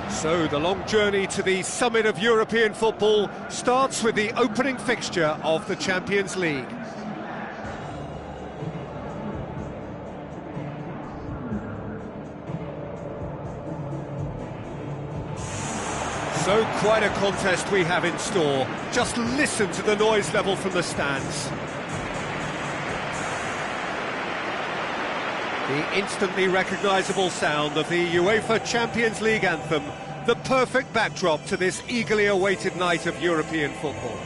So the long journey to the summit of European football starts with the opening fixture of the Champions League. So quite a contest we have in store. Just listen to the noise level from the stands. The instantly recognisable sound of the UEFA Champions League anthem, the perfect backdrop to this eagerly awaited night of European football.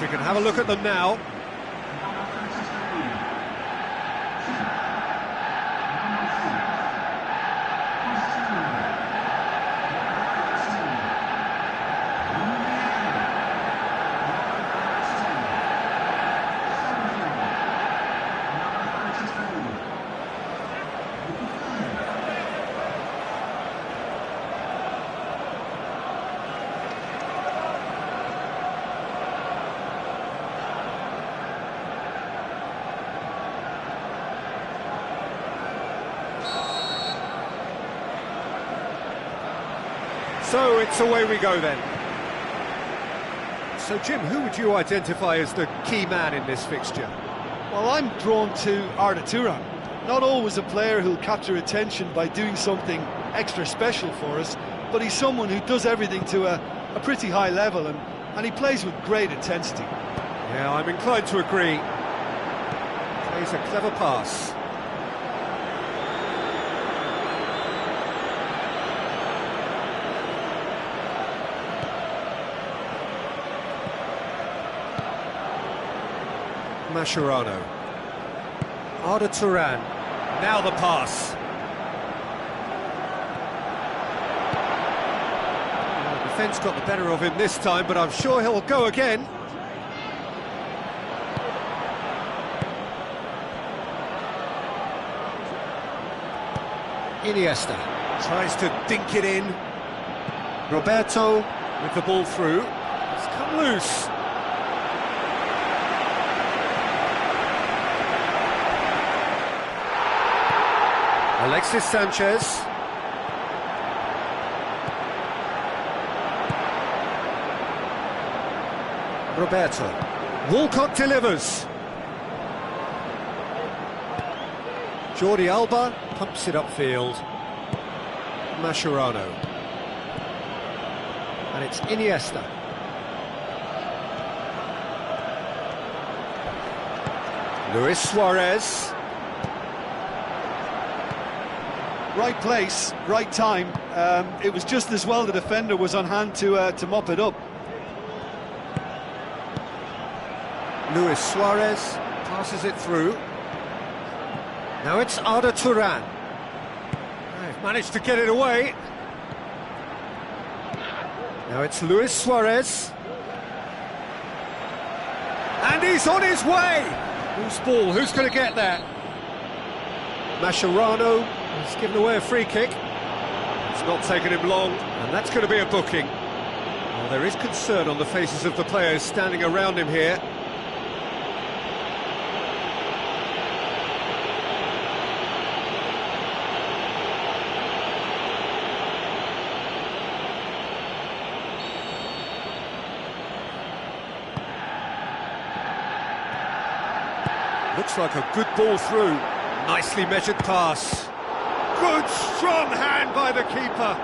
We can have a look at them now. So it's away we go then. So Jim, who would you identify as the key man in this fixture? Well, I'm drawn to ajalah. Not always a player who'll capture attention by doing something extra special for us, but he's someone who does everything to a pretty high level, and he plays with great intensity. Yeah, I'm inclined to agree. Plays a clever pass. Mascherano. Ajalah. Now the pass. Well, the defence got the better of him this time, but I'm sure he'll go again. Iniesta tries to dink it in. Roberto with the ball through. It's come loose. Alexis Sanchez. Roberto. Walcott delivers. Jordi Alba pumps it upfield. Mascherano. And it's Iniesta. Luis Suarez. Right place, right time. It was just as well the defender was on hand to mop it up. Luis Suarez passes it through. Now it's Arda Turan. They've managed to get it away. Now it's Luis Suarez. And he's on his way! Who's ball? Who's going to get there? Mascherano has given away a free kick. It's not taken him long, and that's going to be a booking. Well, there is concern on the faces of the players standing around him here. Looks like a good ball through. Nicely measured pass. Good, strong hand by the keeper.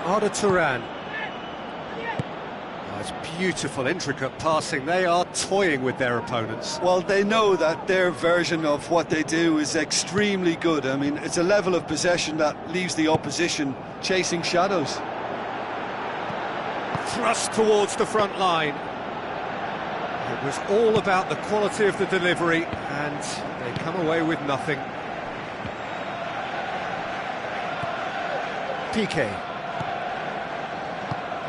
Arda Turan. Oh, it's beautiful, intricate passing. They are toying with their opponents. Well, they know that their version of what they do is extremely good. I mean, it's a level of possession that leaves the opposition chasing shadows. Thrust towards the front line. It was all about the quality of the delivery, and they come away with nothing. Piqué.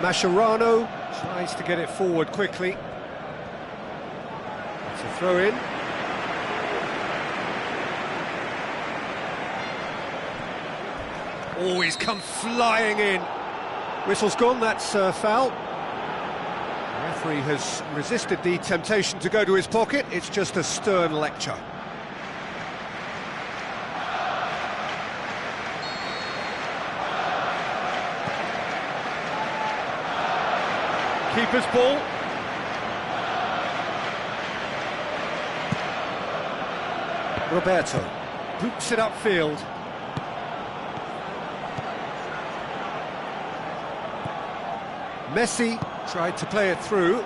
Mascherano tries to get it forward quickly. It's a throw-in. Oh, he's come flying in. Whistle's gone, that's foul. The referee has resisted the temptation to go to his pocket. It's just a stern lecture. Keeper's ball. Roberto boots it upfield. Messi tried to play it through.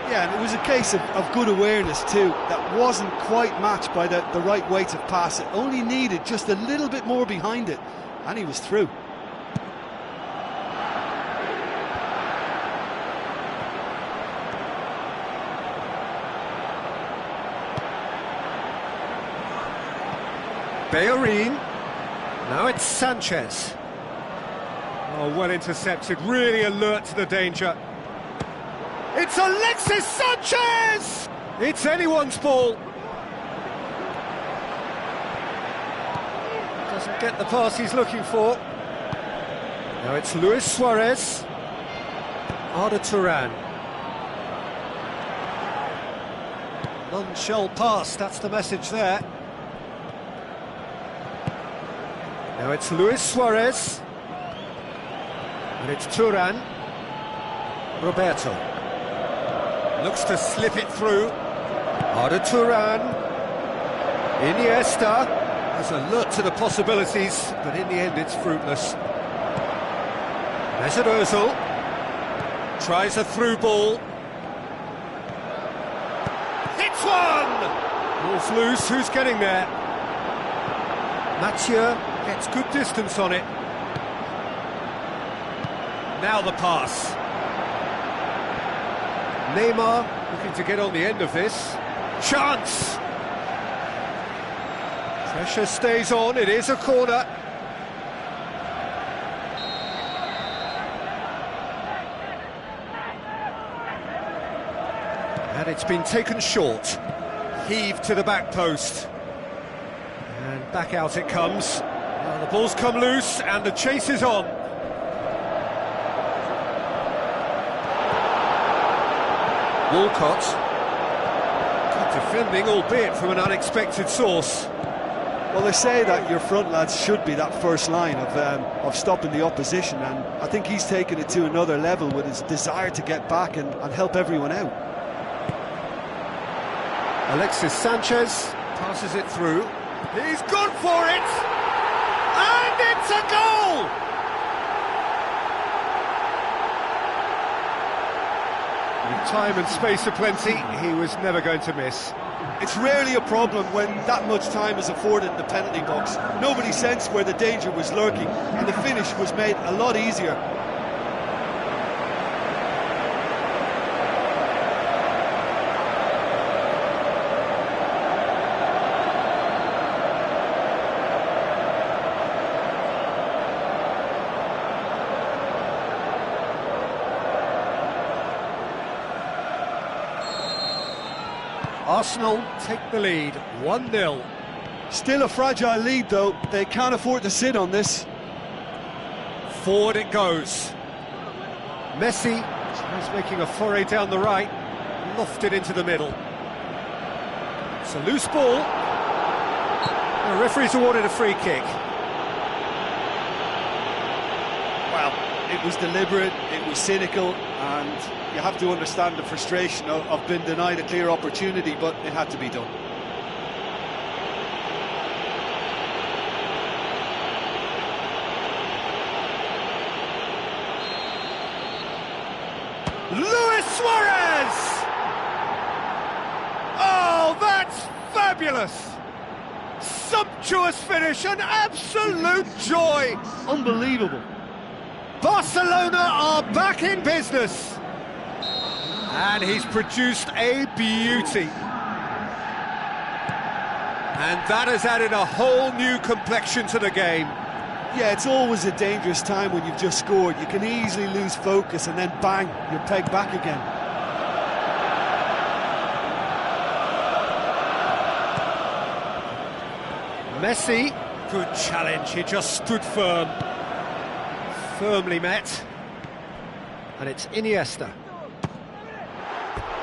Yeah, and it was a case of good awareness too. That wasn't quite matched by the right weight of pass. It only needed just a little bit more behind it, and he was through. Bellerin. Now it's Sanchez. Oh, well intercepted, really alert to the danger. It's Alexis Sanchez! It's anyone's ball. Doesn't get the pass he's looking for. Now it's Luis Suarez. Arda Turan. None shall pass, that's the message there. Now it's Luis Suarez. And it's Turan. Roberto. Looks to slip it through. Arda Turan. Iniesta has alert to the possibilities, but in the end it's fruitless. Mesut Ozil tries a through ball. Hits one! Ball's loose, who's getting there? Mathieu gets good distance on it. Now the pass. Neymar looking to get on the end of this. Chance! Pressure stays on, it is a corner. And it's been taken short. Heaved to the back post. And back out it comes. Now the ball's come loose and the chase is on. Walcott. Good defending, albeit from an unexpected source. Well, they say that your front lads should be that first line of stopping the opposition, and I think he's taken it to another level with his desire to get back and help everyone out. Alexis Sanchez passes it through. He's gone for it! And it's a goal! Time and space aplenty, he was never going to miss. It's rarely a problem when that much time is afforded in the penalty box. Nobody sensed where the danger was lurking, and the finish was made a lot easier. Arsenal take the lead, 1-0. Still a fragile lead though, they can't afford to sit on this. Forward it goes. Messi is making a foray down the right, lofted into the middle. It's a loose ball. The referee's awarded a free kick. Well, it was deliberate, it was cynical, and you have to understand the frustration of being denied a clear opportunity, but it had to be done. Luis Suarez! Oh, that's fabulous! Sumptuous finish, an absolute joy! Unbelievable. Barcelona are back in business. And he's produced a beauty. And that has added a whole new complexion to the game. Yeah, it's always a dangerous time when you've just scored. You can easily lose focus and then bang, you're pegged back again. Messi, good challenge, he just stood firm. Firmly met. And it's Iniesta.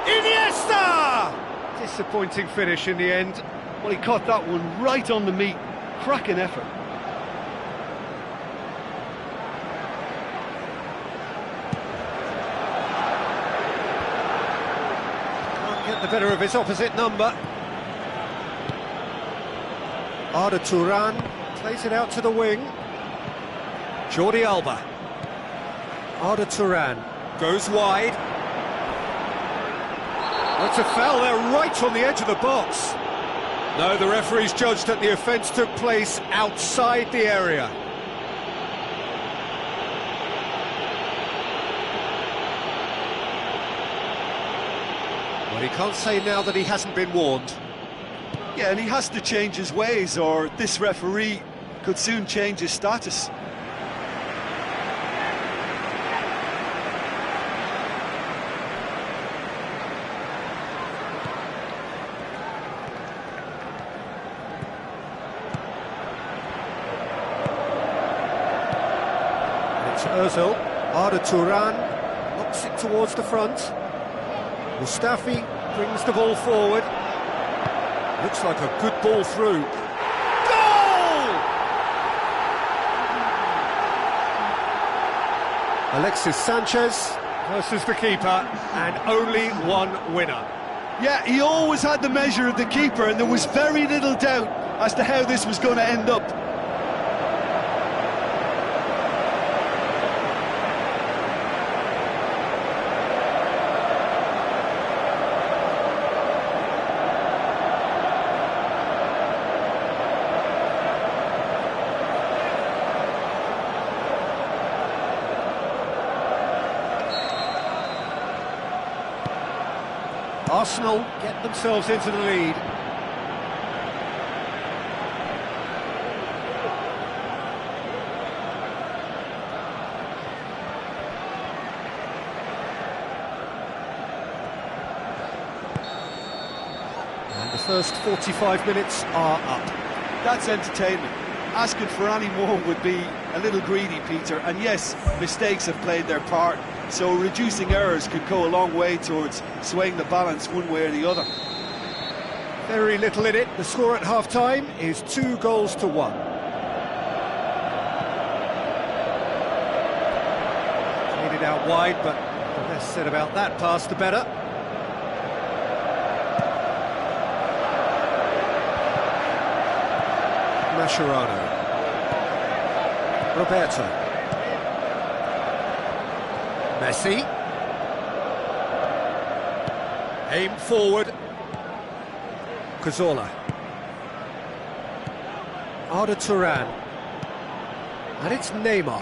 Iniesta! Disappointing finish in the end. Well, he caught that one right on the meat. Cracking effort. Can't get the better of his opposite number. Arda Turan plays it out to the wing. Jordi Alba. Arda Turan goes wide. That's a foul there, right on the edge of the box. No, the referee's judged that the offence took place outside the area. Well, he can't say now that he hasn't been warned. Yeah, and he has to change his ways, or this referee could soon change his status. Ozil, Arda Turan knocks it towards the front. Mustafi brings the ball forward. Looks like a good ball through. Goal! Alexis Sanchez versus the keeper, and only one winner. Yeah, he always had the measure of the keeper, and there was very little doubt as to how this was going to end up. Arsenal get themselves into the lead. And the first 45 minutes are up. That's entertainment. Asking for any more would be a little greedy, Peter. And yes, mistakes have played their part, so reducing errors could go a long way towards swaying the balance one way or the other. Very little in it. The score at half-time is 2-1. Played it out wide, but the less said about that pass, the better. Mascherano. Roberto. Messi. Aim forward. Cazorla. Arda Turan. And it's Neymar.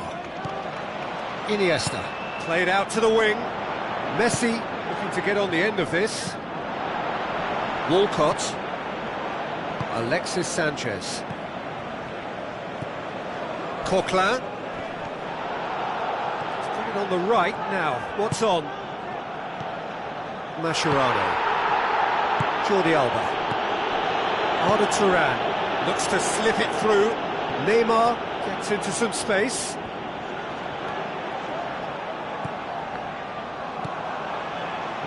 Iniesta. Played out to the wing. Messi looking to get on the end of this. Walcott. Alexis Sanchez. Coquelin. Let's put it on the right now. What's on? Mascherano. Jordi Alba. Arda Turan looks to slip it through. Neymar gets into some space.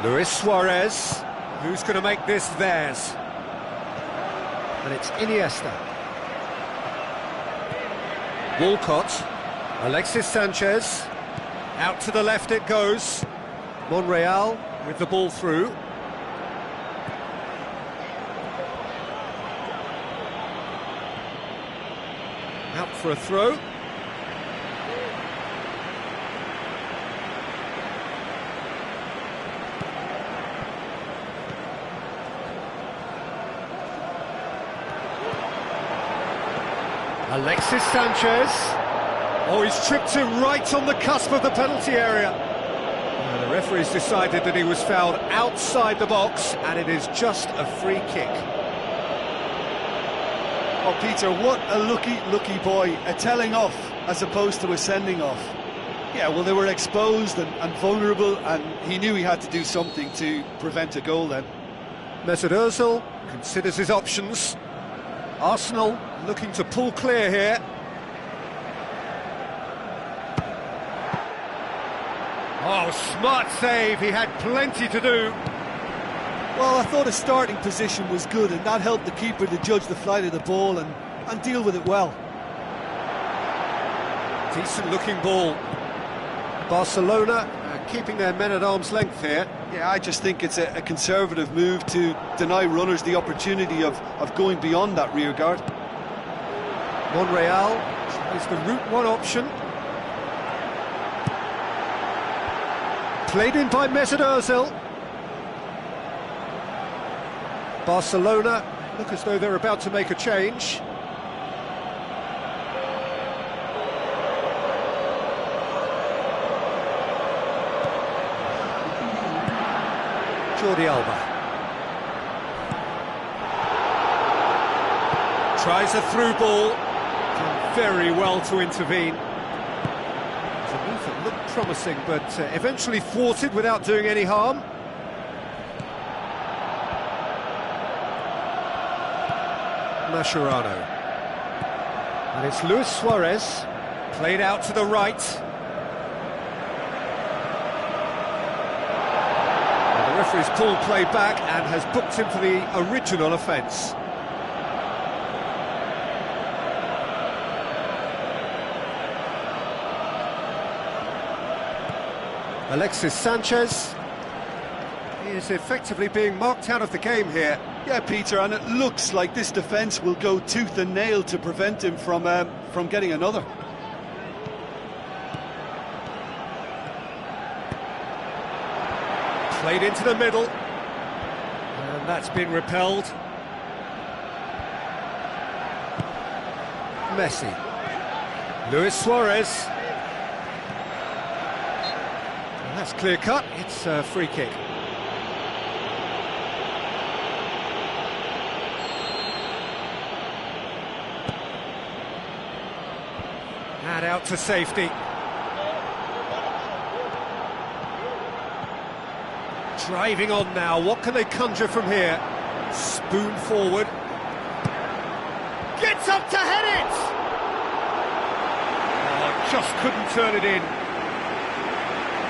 Luis Suarez. Who's going to make this theirs? And it's Iniesta. Walcott. Alexis Sanchez. Out to the left it goes. Monreal with the ball through. Out for a throw. Alexis Sanchez. Oh, he's tripped him right on the cusp of the penalty area. And the referee's decided that he was fouled outside the box, and it is just a free kick. Oh, Peter, what a lucky boy. A telling off as opposed to a sending off. Yeah, well, they were exposed and vulnerable, and he knew he had to do something to prevent a goal then. Mesut Ozil considers his options. Arsenal looking to pull clear here. Oh, smart save, he had plenty to do. Well, I thought his starting position was good, and that helped the keeper to judge the flight of the ball and deal with it well. Decent looking ball. Barcelona keeping their men at arm's length here. Yeah, I just think it's a conservative move to deny runners the opportunity of going beyond that rear guard. Monreal is the route one option. Played in by Mesut Ozil. Barcelona look as though they're about to make a change. Jordi Alba. Tries a through ball. Done very well to intervene. It's a move that looked promising, but eventually thwarted without doing any harm. Mascherano. And it's Luis Suarez. Played out to the right. The referee's pulled play back and has booked him for the original offence. Alexis Sanchez is effectively being marked out of the game here. Yeah, Peter, and it looks like this defence will go tooth and nail to prevent him from getting another. Played into the middle, and that's been repelled. Messi. Luis Suarez. And that's clear cut, it's a free kick. And out to safety. Driving on now, what can they conjure from here? Spoon forward. Gets up to head it! Oh, just couldn't turn it in.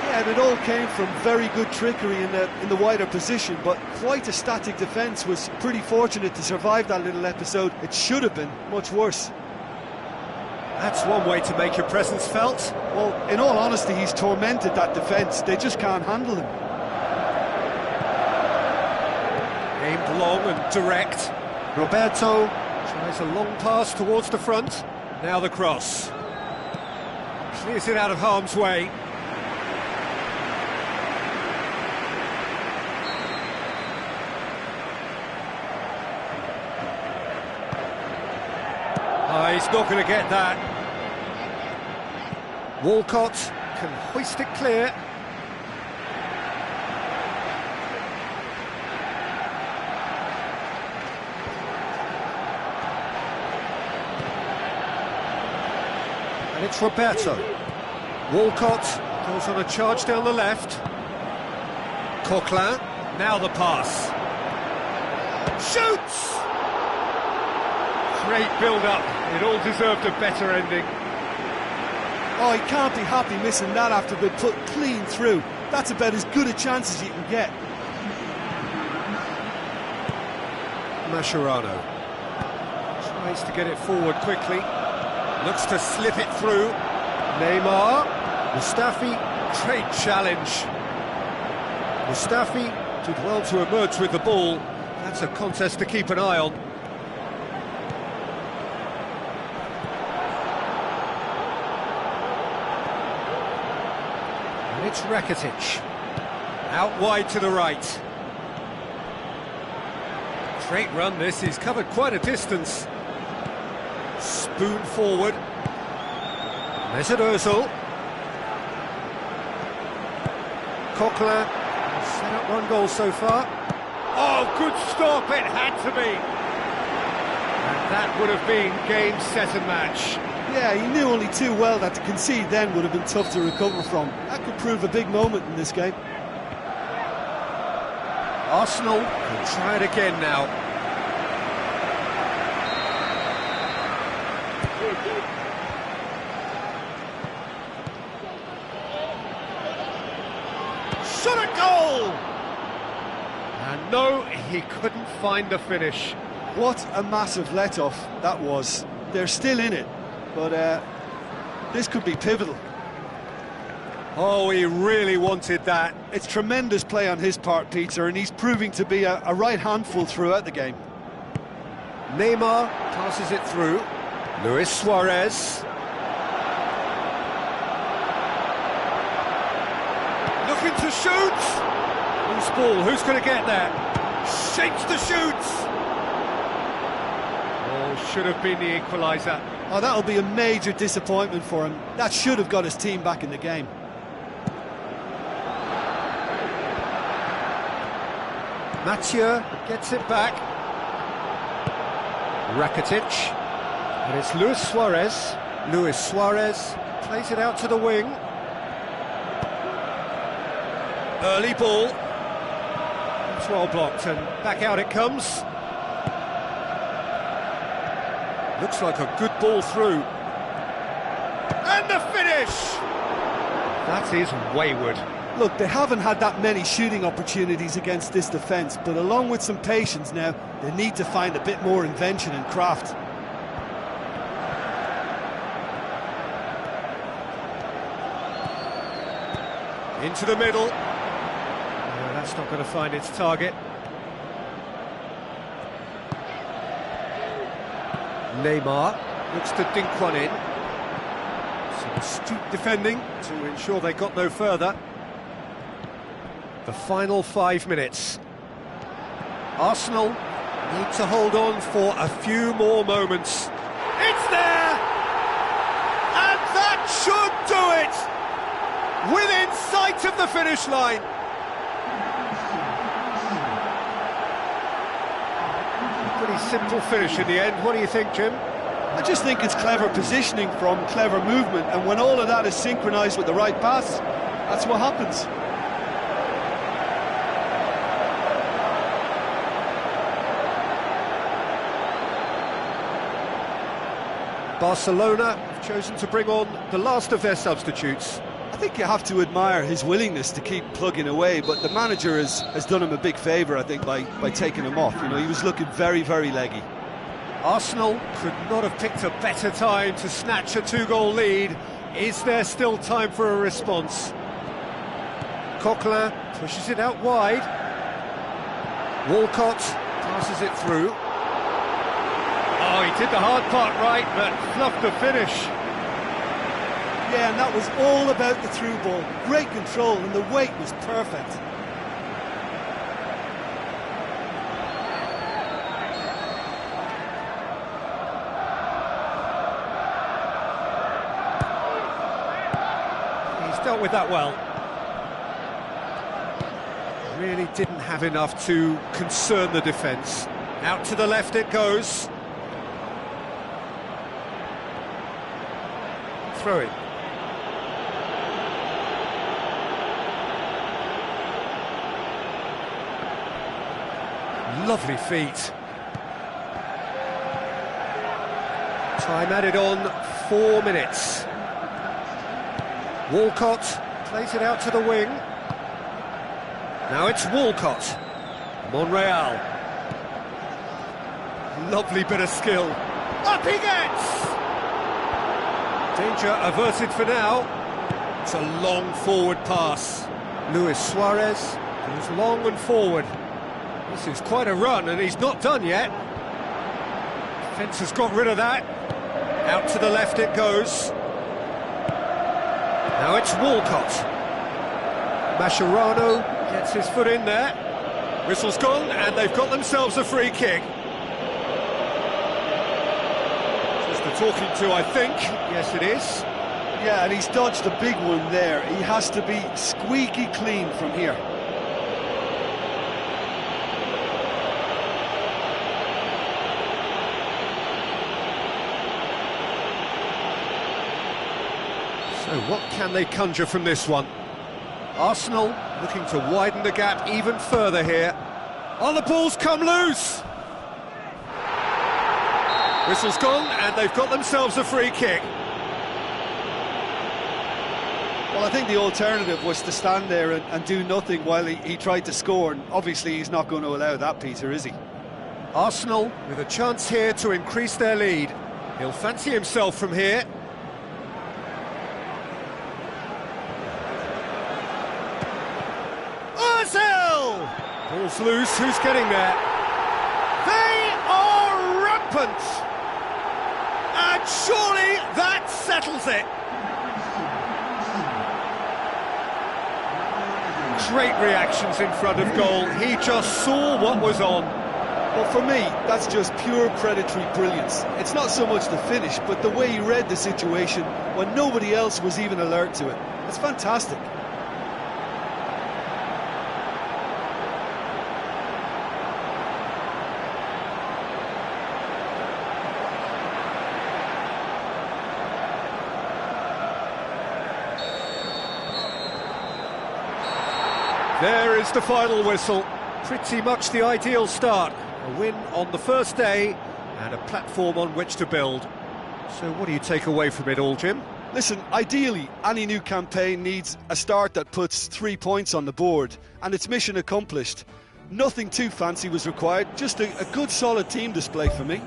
Yeah, and it all came from very good trickery in the wider position, but quite a static defence. Was pretty fortunate to survive that little episode. It should have been much worse. That's one way to make your presence felt. Well, in all honesty, he's tormented that defence. They just can't handle him. Aimed long and direct. Roberto tries a long pass towards the front. Now the cross. Clears it out of harm's way. Oh, he's not going to get that. Walcott can hoist it clear. And it's Roberto. Walcott goes on a charge down the left. Coquelin, now the pass. Shoots! Great build-up, it all deserved a better ending. Oh, he can't be happy missing that after being put clean through. That's about as good a chance as you can get. Mascherano tries to get it forward quickly. Looks to slip it through. Neymar. Mustafi. Great challenge. Mustafi did well to emerge with the ball. That's a contest to keep an eye on. And it's Rakitic. Out wide to the right. Great run this, he's covered quite a distance. Spoon forward. Mesut Ozil. Coquelin has set up one goal so far. Oh, good stop, it had to be. And that would have been game, set and match. Yeah, he knew only too well that to concede then would have been tough to recover from. That could prove a big moment in this game. Arsenal can try it again now. Shot a goal! And no, he couldn't find the finish. What a massive let-off that was. They're still in it, but this could be pivotal. Oh, he really wanted that. It's tremendous play on his part, Peter, and he's proving to be a right handful throughout the game. Neymar passes it through. Luis Suarez. Looking to shoot. Loose ball, who's going to get there? Shapes the shoots. Oh, should have been the equaliser. Oh, that'll be a major disappointment for him. That should have got his team back in the game. Mathieu gets it back. Rakitic. And it's Luis Suarez. Luis Suarez plays it out to the wing. Early ball. It's well blocked and back out it comes. Looks like a good ball through. And the finish! That is wayward. Look, they haven't had that many shooting opportunities against this defence, but along with some patience now, they need to find a bit more invention and craft. Into the middle. No, that's not going to find its target. Neymar looks to dink one in. Some astute defending to ensure they got no further. The final 5 minutes. Arsenal need to hold on for a few more moments. It's there! And that should do it! Within sight of the finish line. Pretty simple finish in the end. What do you think, Jim? I just think it's clever positioning from clever movement, and when all of that is synchronised with the right pass, that's what happens. Barcelona have chosen to bring on the last of their substitutes. I think you have to admire his willingness to keep plugging away, but the manager has done him a big favour, I think, by taking him off. You know, he was looking very, very leggy. Arsenal could not have picked a better time to snatch a 2-goal lead. Is there still time for a response? Coquelin pushes it out wide. Walcott passes it through. Oh, he did the hard part right, but fluffed the finish. Yeah, and that was all about the through ball. Great control, and the weight was perfect. dealt with that well. Really didn't have enough to concern the defence. Out to the left it goes. Throw it. Lovely feet. Time added on, 4 minutes. Walcott plays it out to the wing. Now it's Walcott. Monreal. Lovely bit of skill. Up he gets! Danger averted for now. It's a long forward pass. Luis Suarez goes long and forward. This is quite a run, and he's not done yet. Defence has got rid of that. Out to the left it goes. Now it's Walcott. Mascherano gets his foot in there. Whistle's gone, and they've got themselves a free kick. Just the talking to, I think. Yes, it is. Yeah, and he's dodged a big one there. He has to be squeaky clean from here. So what can they conjure from this one? Arsenal looking to widen the gap even further here. Oh, the ball's come loose! Whistle's gone, and they've got themselves a free kick. Well, I think the alternative was to stand there and do nothing while he tried to score, and obviously he's not going to allow that, Peter, is he? Arsenal with a chance here to increase their lead. He'll fancy himself from here. Ball's loose, who's getting there? They are rampant! And surely that settles it! Great reactions in front of goal, he just saw what was on. Well, for me, that's just pure predatory brilliance. It's not so much the finish, but the way he read the situation when nobody else was even alert to it. It's fantastic. There is the final whistle. Pretty much the ideal start. A win on the first day and a platform on which to build. So what do you take away from it all, Jim? Listen, ideally, any new campaign needs a start that puts 3 points on the board, and it's mission accomplished. Nothing too fancy was required, just a good solid team display for me.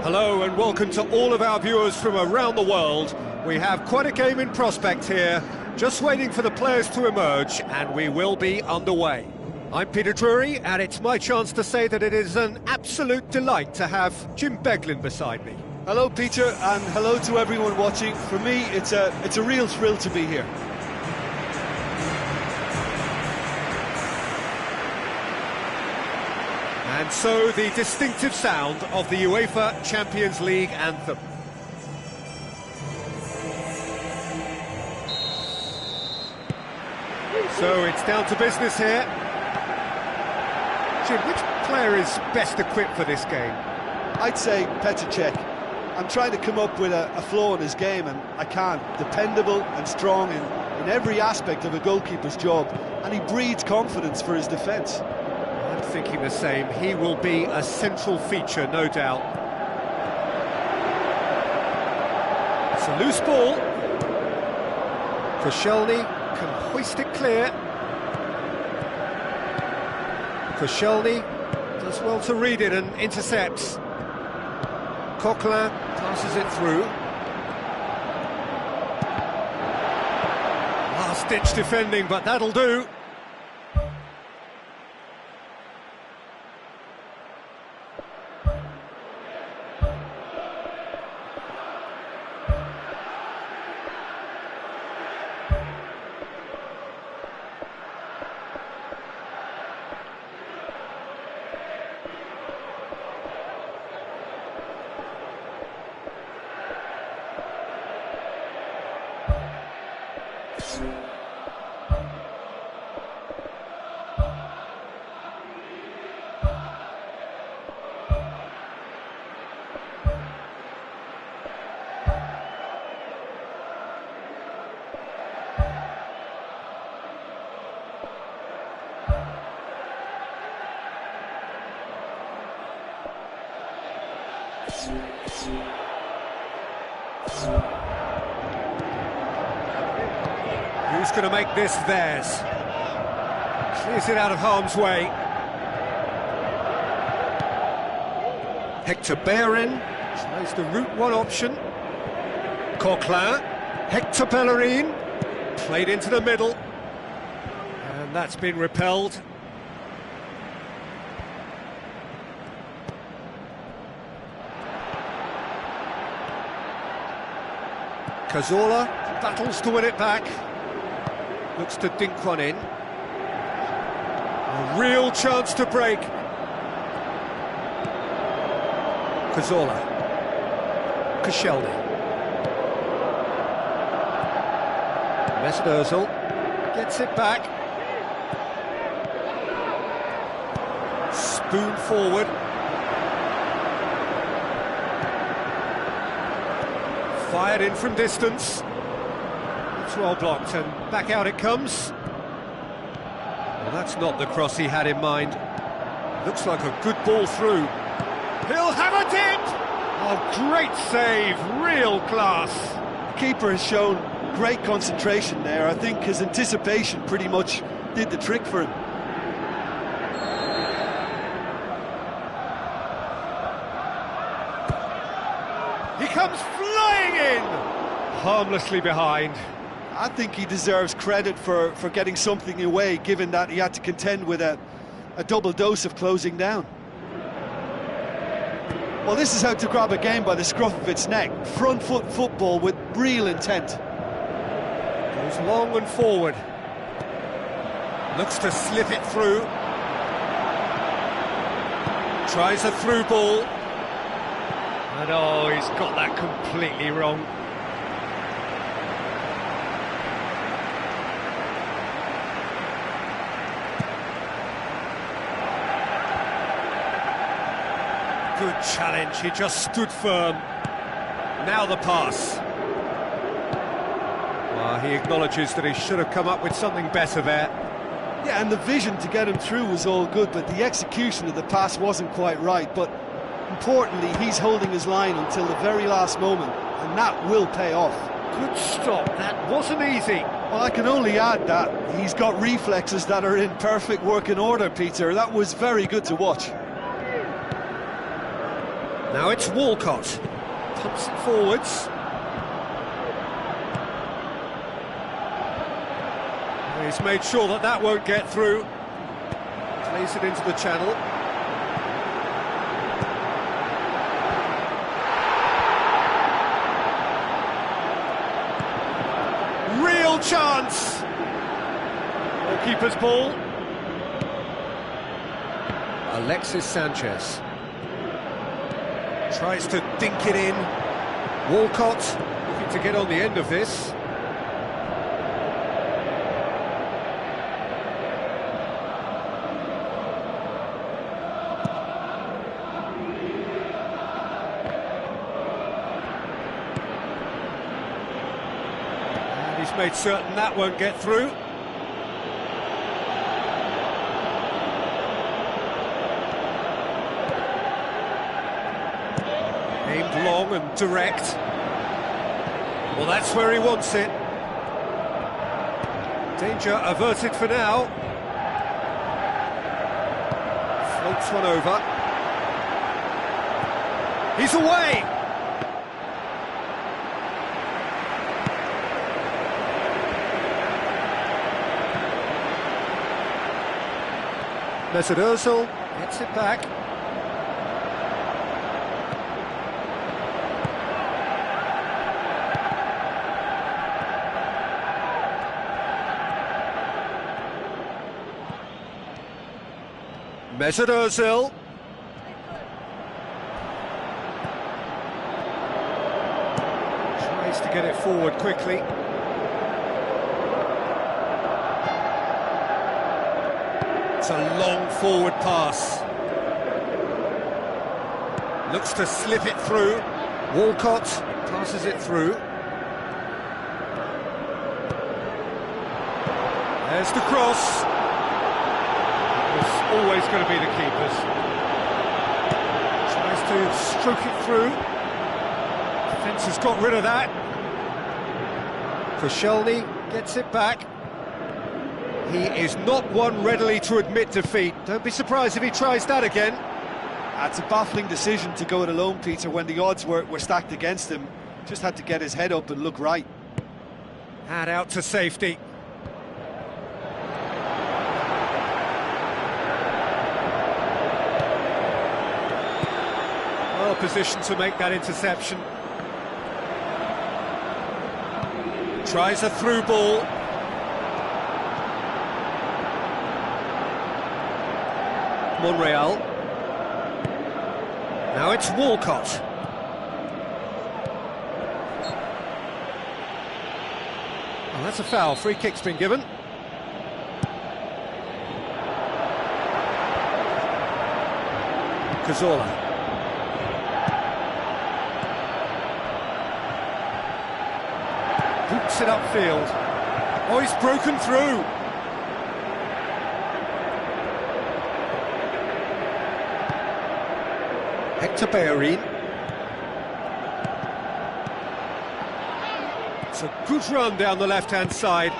Hello and welcome to all of our viewers from around the world. We have quite a game in prospect here, Just waiting for the players to emerge, and we will be underway. I'm Peter Drury, and it's my chance to say that it is an absolute delight to have Jim Beglin beside me. Hello, Peter, and hello to everyone watching. For me, it's a real thrill to be here. And so the distinctive sound of the UEFA Champions League anthem. So it's down to business here. Jim, which player is best equipped for this game? I'd say Petr Cech. I'm trying to come up with a flaw in his game, and I can't. Dependable and strong in every aspect of a goalkeeper's job, and he breeds confidence for his defence. I'm thinking the same. He will be a central feature, no doubt. It's a loose ball. Koscielny can hoist it clear. Koscielny does well to read it and intercepts. Coquelin passes it through. Last-ditch defending, but that'll do. Who's going to make this theirs? Clears it out of harm's way. Hector Bellerin tries the Route 1 option. Coquelin, Hector Bellerin, played into the middle. And that's been repelled. Cazorla battles to win it back. Looks to dink one in. A real chance to break. Cazorla. Koscielny. Mesut Ozil gets it back. Spoon forward. Fired in from distance. It's well blocked, and back out it comes. Well, that's not the cross he had in mind. Looks like a good ball through. He'll have a dip! Oh, great save, real class. The keeper has shown great concentration there. I think his anticipation pretty much did the trick for him. He comes flying in! Harmlessly behind. I think he deserves credit for getting something away, given that he had to contend with a double dose of closing down. Well, this is how to grab a game by the scruff of its neck. Front foot football with real intent. Goes long and forward. Looks to slip it through. Tries a through ball. And oh, he's got that completely wrong. Good challenge, he just stood firm. Now the pass. Well, he acknowledges that he should have come up with something better there. Yeah, and the vision to get him through was all good, but the execution of the pass wasn't quite right. But importantly, he's holding his line until the very last moment, and that will pay off. Good stop, that wasn't easy. Well, I can only add that he's got reflexes that are in perfect working order, Peter. That was very good to watch. Now it's Walcott. Pumps it forwards. He's made sure that that won't get through. Plays it into the channel. Real chance! Goalkeeper's ball. Alexis Sanchez tries to dink it in. Walcott looking to get on the end of this. And he's made certain that won't get through. Aimed long and direct. Well, that's where he wants it. Danger averted for now. Floats one over. He's away! Mesut Ozil gets it back. Mesut Ozil. Tries to get it forward quickly. It's a long forward pass. Looks to slip it through. Walcott passes it through. There's the cross. It's always going to be the keeper's. Tries to stroke it through. Defence has got rid of that. Koscielny gets it back. He is not one readily to admit defeat. Don't be surprised if he tries that again. That's a baffling decision to go it alone, Peter, when the odds were stacked against him. Just had to get his head up and look right. And out to safety. Well positioned to make that interception. Tries a through ball. Monreal. Now it's Walcott. Oh, that's a foul. Free kick's been given. Cazorla. Boots it upfield. Oh, he's broken through. Hector Bellerin. It's a good run down the left-hand side.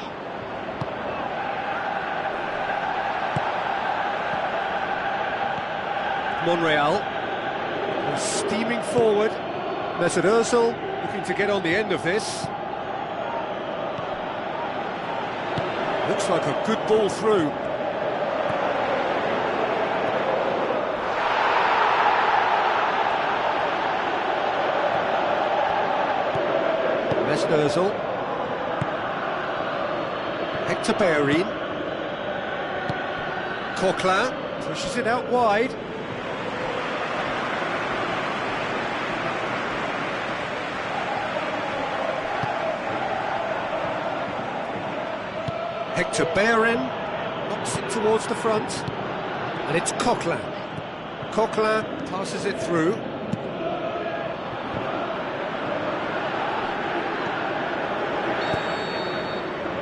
Monreal. He's steaming forward. Mesut Ozil looking to get on the end of this. Looks like a good ball through. Mesut Ozil. Hector Bellerin. Coquelin pushes it out wide. Hector Bellerin knocks it towards the front, and it's Coquelin. Coquelin passes it through.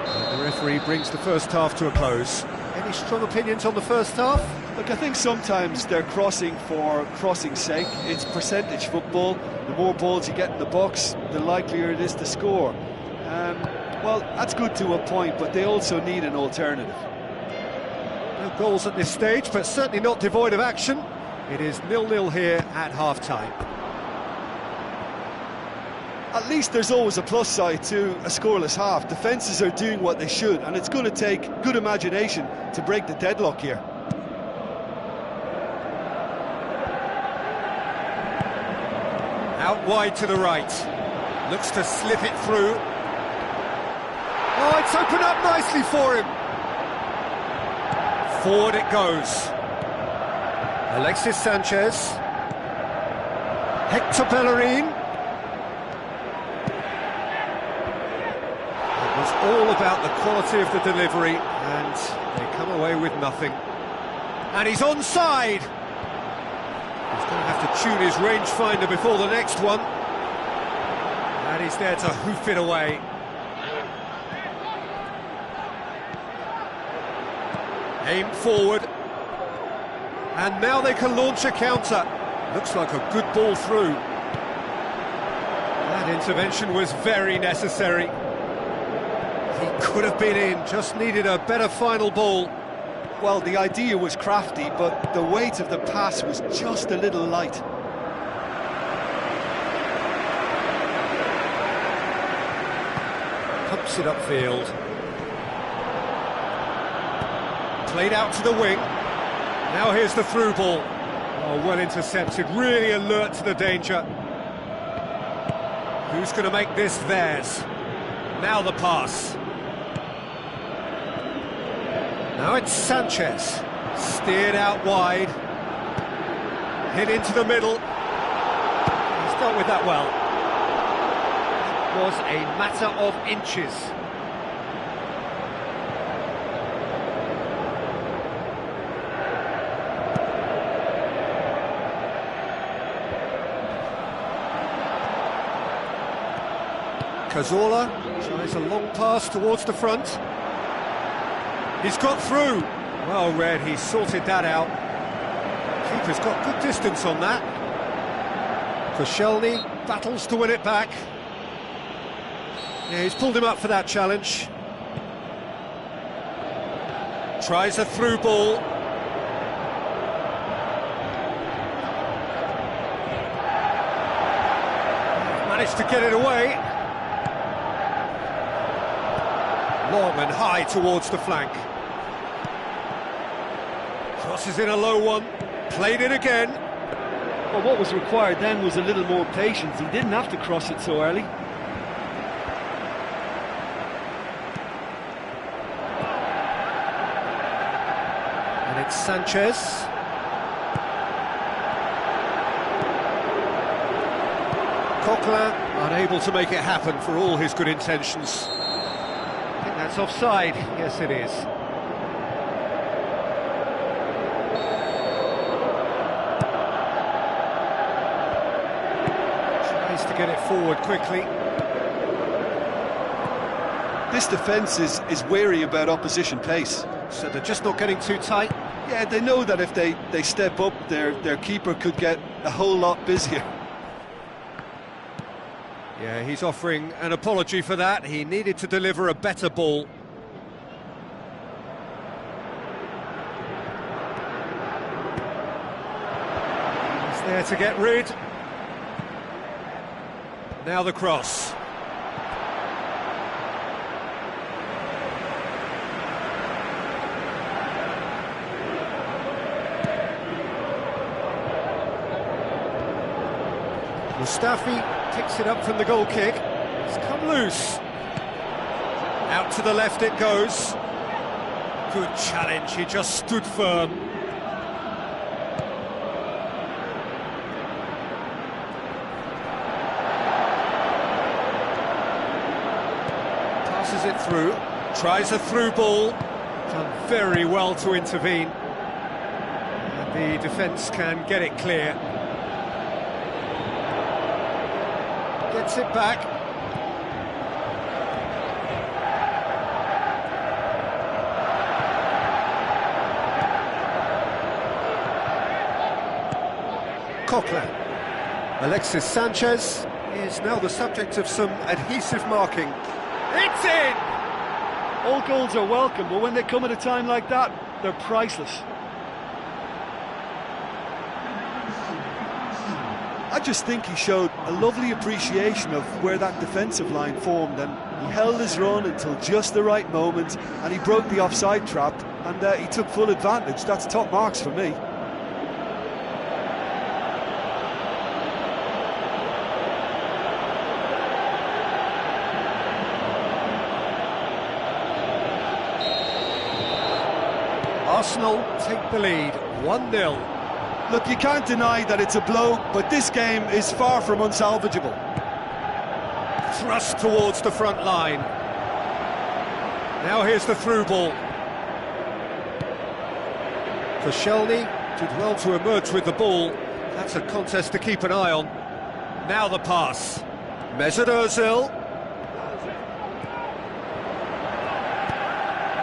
And the referee brings the first half to a close. Any strong opinions on the first half? Look, I think sometimes they're crossing for crossing's sake. It's percentage football. The more balls you get in the box, the likelier it is to score. Well, that's good to a point, but they also need an alternative. No goals at this stage, but certainly not devoid of action. It is 0-0 here at half-time. At least there's always a plus side to a scoreless half. Defences are doing what they should, and it's going to take good imagination to break the deadlock here. Out wide to the right. Looks to slip it through. Oh, it's opened up nicely for him. Forward it goes. Alexis Sanchez. Hector Bellerin. It was all about the quality of the delivery, and they come away with nothing. And he's onside. He's going to have to tune his rangefinder before the next one. And he's there to hoof it away. Aimed forward. And now they can launch a counter. Looks like a good ball through. That intervention was very necessary. He could have been in, just needed a better final ball. Well, the idea was crafty, but the weight of the pass was just a little light. Pumps it upfield. Played out to the wing. Now here's the through ball. Oh, well intercepted, really alert to the danger. Who's going to make this theirs? Now the pass. Now it's Sanchez. Steered out wide. Hit into the middle. He's dealt with that well. It was a matter of inches. Cazorla tries a long pass towards the front. He's got through. Well read, he sorted that out. Keeper's got good distance on that. Koscielny battles to win it back. Yeah, he's pulled him up for that challenge. Tries a through ball. Managed to get it away. Long and high towards the flank. Crosses in a low one, played it again. Well, what was required then was a little more patience. He didn't have to cross it so early. And it's Sanchez. Coquelin unable to make it happen for all his good intentions. That's offside. Yes, it is. Tries to get it forward quickly. This defence is wary about opposition pace. So they're just not getting too tight? Yeah, they know that if they step up, their keeper could get a whole lot busier. Yeah, he's offering an apology for that. He needed to deliver a better ball. He's there to get rid. Now the cross. Mustafi picks it up from the goal kick. It's come loose. Out to the left it goes. Good challenge, he just stood firm. Passes it through, tries a through ball. Done very well to intervene. And the defence can get it clear. Gets it back. Coquelin. Alexis Sanchez is now the subject of some adhesive marking. It's in! All goals are welcome, but when they come at a time like that, they're priceless. I just think he showed a lovely appreciation of where that defensive line formed, and he held his run until just the right moment, and he broke the offside trap, and he took full advantage. That's top marks for me. Arsenal take the lead, 1-0. Look, you can't deny that it's a blow, but this game is far from unsalvageable. Thrust towards the front line. Now here's the through ball. Koscielny did well to emerge with the ball. That's a contest to keep an eye on. Now the pass. Mesut Ozil.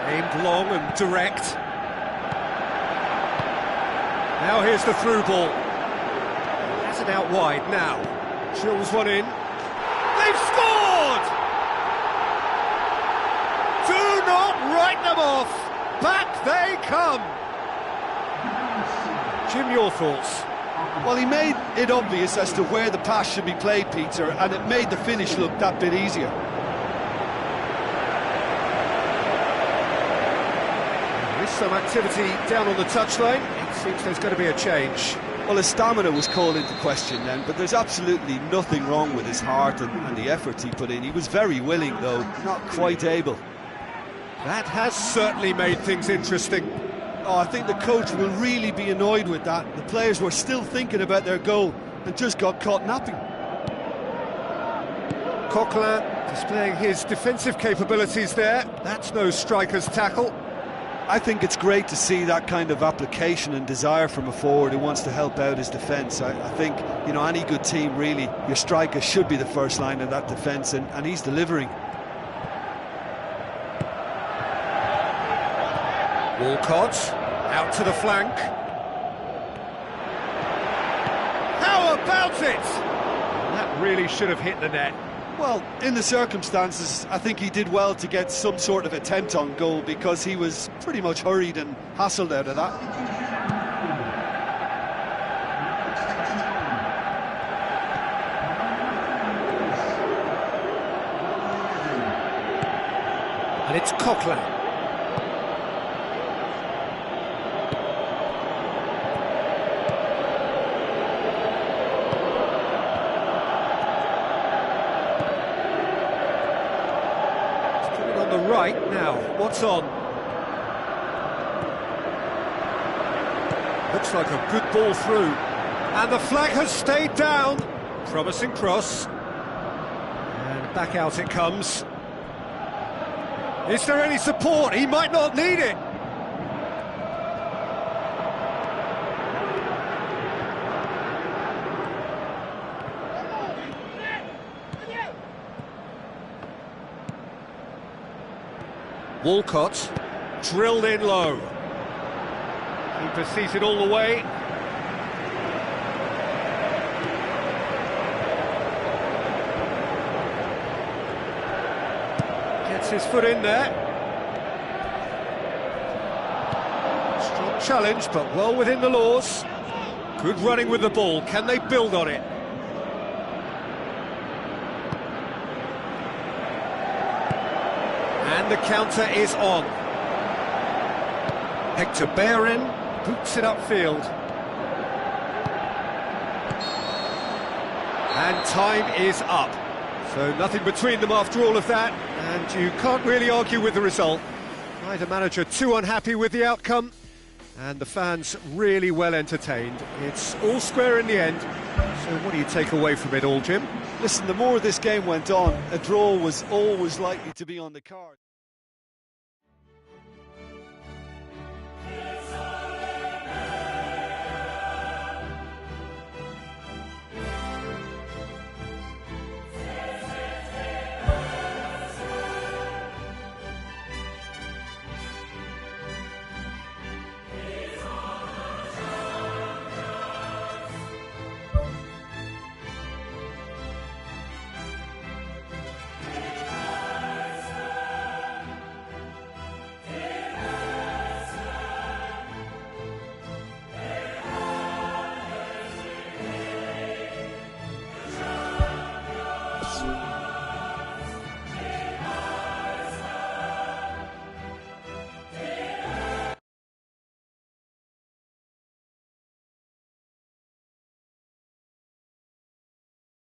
Aimed long and direct. Now here's the through ball. Has it out wide now. Drills one in. They've scored! Do not write them off. Back they come. Jim, your thoughts? Well, he made it obvious as to where the pass should be played, Peter, and it made the finish look that bit easier. There is some activity down on the touchline. It seems there's going to be a change. Well, his stamina was called into question then, but there's absolutely nothing wrong with his heart and the efforts he put in. He was very willing, though, not quite able. That has certainly made things interesting. Oh, I think the coach will really be annoyed with that. The players were still thinking about their goal and just got caught napping. Coquelin displaying his defensive capabilities there. That's no striker's tackle. I think it's great to see that kind of application and desire from a forward who wants to help out his defence. I think, you know, any good team, really, your striker should be the first line of that defence, and he's delivering. Walcott, out to the flank. How about it? That really should have hit the net. Well, in the circumstances, I think he did well to get some sort of attempt on goal, because he was pretty much hurried and hassled out of that. And it's Coquelin. Right, now, what's on? Looks like a good ball through. And the flag has stayed down. Promising cross. And back out it comes. Is there any support? He might not need it. Walcott, drilled in low. Keeper sees it all the way. Gets his foot in there. Strong challenge, but well within the laws. Good running with the ball. Can they build on it? And the counter is on. Hector Bellerin boots it upfield. And time is up. So nothing between them after all of that, and you can't really argue with the result. Neither manager too unhappy with the outcome, and the fans really well entertained. It's all square in the end. So what do you take away from it all, Jim? Listen, the more this game went on, a draw was always likely to be on the card.